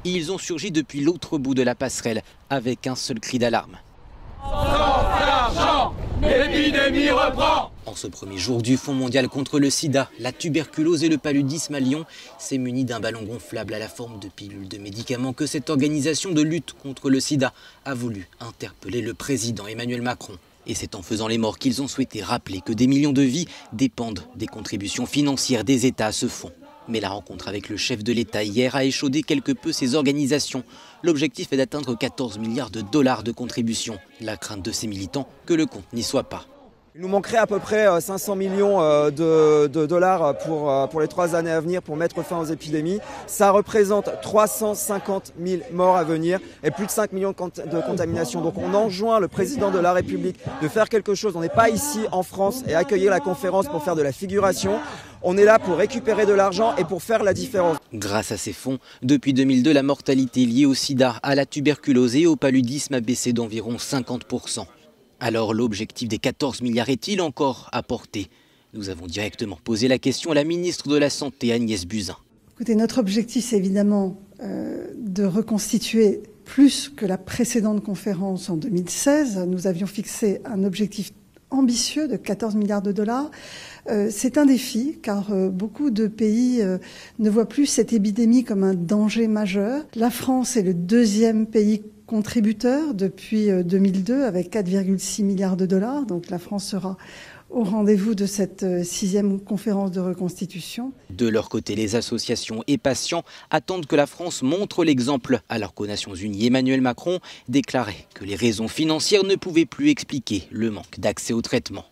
et ils ont surgi depuis l'autre bout de la passerelle avec un seul cri d'alarme. L'épidémie reprend. En ce premier jour du Fonds mondial contre le sida, la tuberculose et le paludisme à Lyon s'est muni d'un ballon gonflable à la forme de pilules de médicaments que cette organisation de lutte contre le sida a voulu interpeller le président Emmanuel Macron. Et c'est en faisant les morts qu'ils ont souhaité rappeler que des millions de vies dépendent des contributions financières des États à ce fonds. Mais la rencontre avec le chef de l'État hier a échaudé quelque peu ces organisations. L'objectif est d'atteindre 14 milliards de dollars de contributions. La crainte de ces militants que le compte n'y soit pas. Il nous manquerait à peu près 500 millions de dollars pour les 3 années à venir pour mettre fin aux épidémies. Ça représente 350 000 morts à venir et plus de 5 millions de contaminations. Donc on enjoint le président de la République de faire quelque chose. On n'est pas ici en France et accueillir la conférence pour faire de la figuration. On est là pour récupérer de l'argent et pour faire la différence. Grâce à ces fonds, depuis 2002, la mortalité liée au sida, à la tuberculose et au paludisme a baissé d'environ 50%. Alors l'objectif des 14 milliards est-il encore à porter? Nous avons directement posé la question à la ministre de la Santé, Agnès Buzyn. Écoutez, notre objectif, c'est évidemment de reconstituer plus que la précédente conférence en 2016. Nous avions fixé un objectif ambitieux de 14 milliards de dollars. C'est un défi car beaucoup de pays ne voient plus cette épidémie comme un danger majeur. La France est le deuxième pays contributeur depuis 2002 avec 4,6 milliards de dollars. Donc la France sera au rendez-vous de cette 6e conférence de reconstitution. De leur côté, les associations et patients attendent que la France montre l'exemple, alors qu'aux Nations Unies, Emmanuel Macron déclarait que les raisons financières ne pouvaient plus expliquer le manque d'accès au traitement.